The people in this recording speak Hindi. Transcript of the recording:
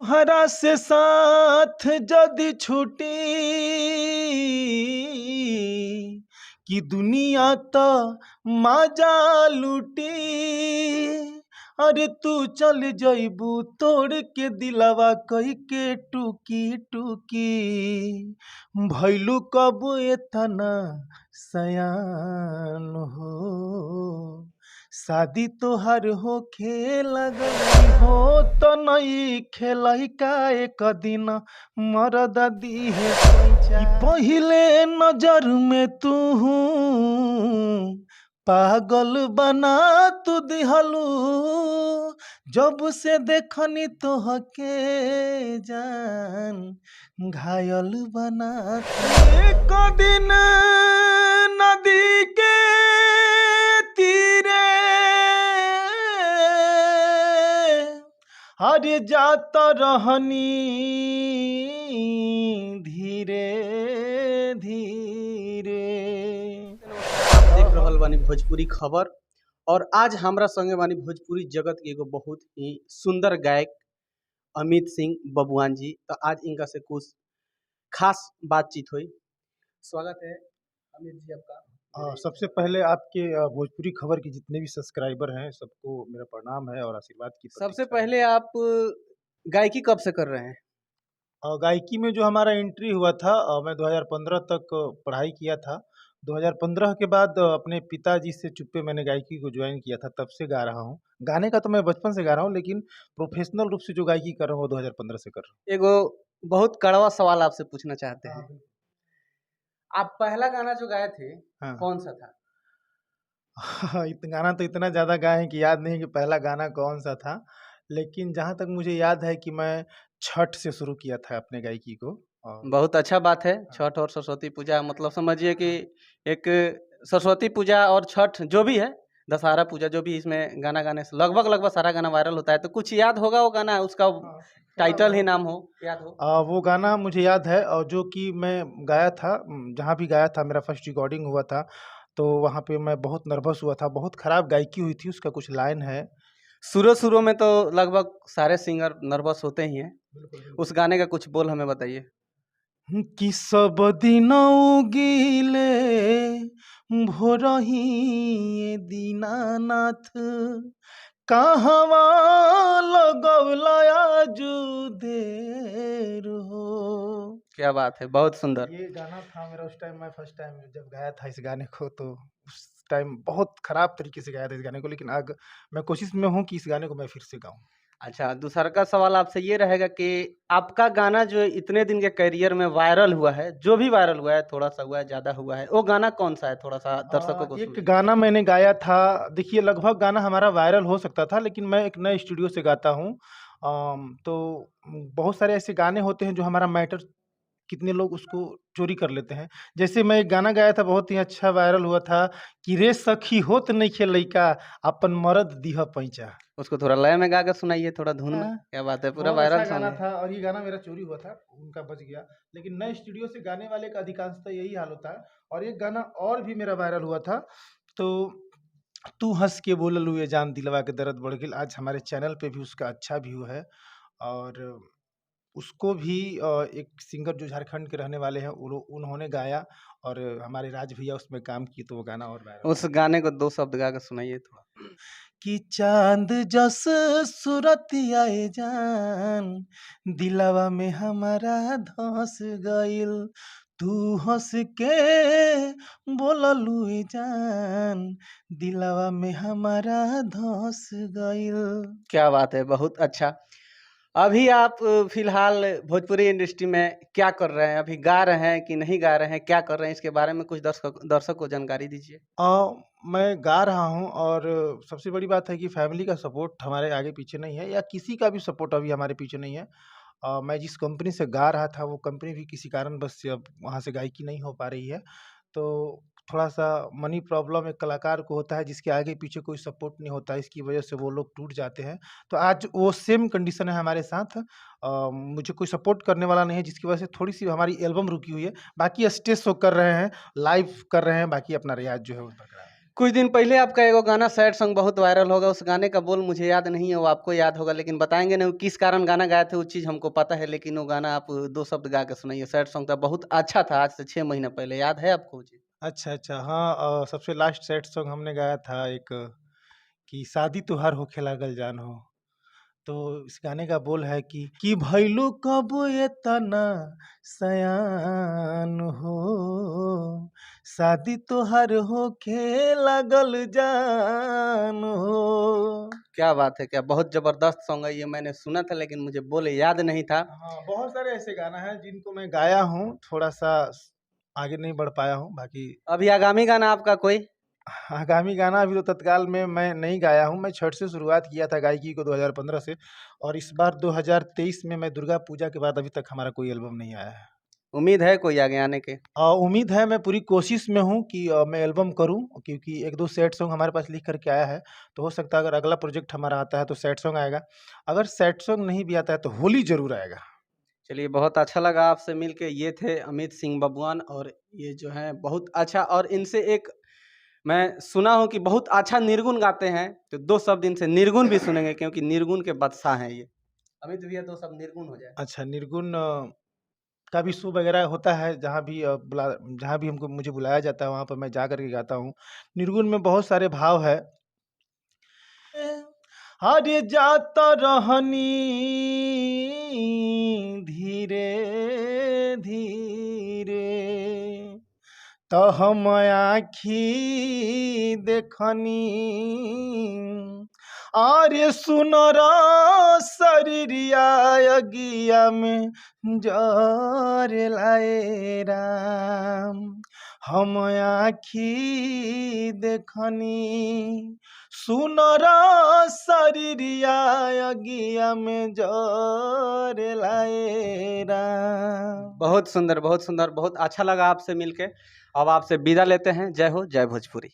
हरा से साथ जदि छूटी कि दुनिया तो माजा लूटी। अरे तू चल जइबू तोड़ के दिलवा कही के टूकी टूकी। भैलू कब एतना सयान हो, शादी तोहर हो खेल गई हो तो नई खेलई का एक दिन मरद दी है पैचा। पहिले नजर में तू पागल बना तू दिहलू, जब से देखनी तोहके जान घायल बना। एक दिन नदी के तीरे हरे जात रहनी धीरे धीरे। आप देख रहल बानी भोजपुरी खबर और आज हमरा संगे बानी भोजपुरी जगत के एगो बहुत ही सुंदर गायक अमित सिंह बबुआन जी। तो आज इनका से कुछ खास बातचीत हुई। स्वागत है अमित जी आपका। सबसे पहले आपके भोजपुरी खबर के जितने भी सब्सक्राइबर हैं सबको मेरा प्रणाम है और आशीर्वाद की सबसे प्रतीक्षा है। पहले आप गायकी कब से कर रहे हैं? गायकी में जो हमारा एंट्री हुआ था, मैं 2015 तक पढ़ाई किया था। 2015 के बाद अपने पिताजी से चुप्पे मैंने गायकी को ज्वाइन किया था, तब से गा रहा हूँ। गाने का तो मैं बचपन से गा रहा हूँ, लेकिन प्रोफेशनल रूप से जो गायकी कर रहा हूँ वो 2015 से कर रहा एगो बहुत कड़वा सवाल आपसे पूछना चाहते हूँ। हैं। आप पहला गाना जो गाए थे हाँ। कौन सा था? गाना तो इतना ज़्यादा गाए हैं कि याद नहीं कि पहला गाना कौन सा था, लेकिन जहाँ तक मुझे याद है कि मैं छठ से शुरू किया था अपने गायकी को। बहुत अच्छा बात है। छठ और सरस्वती पूजा मतलब समझिए कि एक सरस्वती पूजा और छठ जो भी है, दशहरा पूजा जो भी, इसमें गाना गाने से लगभग सारा गाना वायरल होता है। तो कुछ याद होगा वो गाना, उसका टाइटल ही नाम हो, याद हो? वो गाना मुझे याद है, और जो कि मैं गाया था, जहाँ भी गाया था मेरा फर्स्ट रिकॉर्डिंग हुआ था, तो वहाँ पे मैं बहुत नर्वस हुआ था। बहुत ख़राब गायकी हुई थी, उसका कुछ लाइन है। शुरू में तो लगभग सारे सिंगर नर्वस होते ही हैं। उस गाने का कुछ बोल हमें बताइए। कि सब दिन उगीले भोरही दीनानाथ, कहवा लगौला आजू देर हो। क्या बात है, बहुत सुंदर। ये गाना था मेरा उस टाइम, मैं फर्स्ट टाइम जब गाया था इस गाने को, तो उस टाइम बहुत खराब तरीके से गाया था इस गाने को, लेकिन आज मैं कोशिश में हूँ कि इस गाने को मैं फिर से गाऊं। अच्छा, दूसरा का सवाल आपसे ये रहेगा कि आपका गाना जो इतने दिन के करियर में वायरल हुआ है, जो भी वायरल हुआ है, थोड़ा सा हुआ है, ज़्यादा हुआ है, वो गाना कौन सा है? थोड़ा सा दर्शकों को एक सुनाइए। गाना मैंने गाया था। देखिए, लगभग गाना हमारा वायरल हो सकता था, लेकिन मैं एक नए स्टूडियो से गाता हूँ। तो बहुत सारे ऐसे गाने होते हैं जो हमारा मैटर, कितने लोग उसको चोरी कर लेते हैं। जैसे मैं एक गाना गाया था, बहुत ही अच्छा वायरल हुआ था कि रे सखी होत नइखे लइका, अपन मरद दीह पैंचा। उसको थोड़ा लय में गा के सुनाइए, थोड़ा धुन में। हाँ। क्या बात है, पूरा बहुत वायरल अच्छा सॉन्ग गाना है। था, और ये गाना मेरा चोरी हुआ था, उनका बच गया। लेकिन नए स्टूडियो से गाने वाले का अधिकांशतः यही हाल होता है। और एक गाना और भी मेरा वायरल हुआ था, तो तू हंस के बोललू ये जान दिलवा के दर्द बढ़ गेल। आज हमारे चैनल पे भी उसका अच्छा व्यू है, और उसको भी एक सिंगर जो झारखंड के रहने वाले हैं उन्होंने गाया, और हमारे राज भैया उसमें काम किए, तो वो गाना और वायरल। उस गाने को 2 शब्द गा के सुनाइए थोड़ा। कि चांद जस सूरत आए जान, दिलवा में हमारा धस गइल। तू हंस के बोललू ए जान, दिलवा में हमारा धस गइल। क्या बात है, बहुत अच्छा। अभी आप फिलहाल भोजपुरी इंडस्ट्री में क्या कर रहे हैं? अभी गा रहे हैं कि नहीं गा रहे हैं? क्या कर रहे हैं? इसके बारे में कुछ दर्शक को जानकारी दीजिए। मैं गा रहा हूँ, और सबसे बड़ी बात है कि फैमिली का सपोर्ट हमारे आगे पीछे नहीं है, या किसी का भी सपोर्ट अभी हमारे पीछे नहीं है। मैं जिस कंपनी से गा रहा था, वो कंपनी भी किसी कारणवश से अब वहाँ से गायकी नहीं हो पा रही है। तो थोड़ा-सा मनी प्रॉब्लम एक कलाकार को होता है, जिसके आगे पीछे कोई सपोर्ट नहीं होता है, इसकी वजह से वो लोग टूट जाते हैं। तो आज वो सेम कंडीशन है हमारे साथ। मुझे कोई सपोर्ट करने वाला नहीं है, जिसकी वजह से थोड़ी-सी हमारी एल्बम रुकी हुई है। बाकी स्टेज शो कर रहे हैं, लाइव कर रहे हैं, बाकी अपना रियाज़ जो है वो बरकरार है। कुछ दिन पहले आपका एगो गाना सैड सॉन्ग बहुत वायरल होगा, उस गाने का बोल मुझे याद नहीं है, वो आपको याद होगा, लेकिन बताएँगे नहीं वो किस कारण गाना गाए थे, वो चीज़ हमको पता है, लेकिन वो गाना आप 2 शब्द गा के सुनाइए। सैड सॉन्ग था, बहुत अच्छा था, आज से 6 महीने पहले, याद है आपको वो चीज़? अच्छा, अच्छा। हाँ, सबसे लास्ट सैड सॉन्ग हमने गाया था एक कि शादी तोहार होखे लागल जान हो। तो इस गाने का बोल है कि भइलू कब एतना सयान हो, शादी तोहार होखे लागल जान हो। क्या बात है! क्या बहुत ज़बरदस्त सॉन्ग है ये, मैंने सुना था लेकिन मुझे बोल याद नहीं था। हाँ, बहुत सारे ऐसे गाना हैं जिनको मैं गाया हूँ, थोड़ा-सा आगे नहीं बढ़ पाया हूँ, बाकी अभी आगामी गाना आपका कोई? आगामी गाना अभी तो तत्काल में मैं नहीं गाया हूँ। मैं छठ से शुरुआत किया था गायकी को 2015 से, और इस बार 2023 में मैं दुर्गा पूजा के बाद अभी तक हमारा कोई एल्बम नहीं आया है। उम्मीद है कोई आगे आने के? उम्मीद है, मैं पूरी कोशिश में हूँ कि मैं एल्बम करूँ, क्योंकि 1-2 सैड सॉन्ग हमारे पास लिख कर के आया है। तो हो सकता है अगर अगला प्रोजेक्ट हमारा आता है तो सैड सॉन्ग आएगा। अगर सैड सॉन्ग नहीं भी आता है तो होली ज़रूर आएगा। चलिए बहुत अच्छा लगा आपसे मिलके। ये थे अमित सिंह बबुआन, और ये जो हैं बहुत अच्छा, और इनसे एक मैं सुना हूँ कि बहुत अच्छा निर्गुण गाते हैं, तो 2 शब्द इनसे निर्गुण भी सुनेंगे क्योंकि निर्गुण के बादशाह हैं ये। अमित भैया 2 शब्द निर्गुण हो जाए। अच्छा, निर्गुण का भी शो वगैरह होता है, जहाँ भी हमको मुझे बुलाया जाता है वहाँ पर मैं जा कर के गाता हूँ। निर्गुण में बहुत सारे भाव है। अरे जात रहनी धीरे धीरे, तो हम आँखी देखनी, अरे सुनर शरीरिया अगिया में जरे लाए राम, हम आँखी देखनी, सुनर शरीरिया अगिया में जरे लाए राम। बहुत सुंदर, बहुत सुंदर, बहुत अच्छा लगा आपसे मिलके। अब आपसे विदा लेते हैं। जय हो, जय भोजपुरी।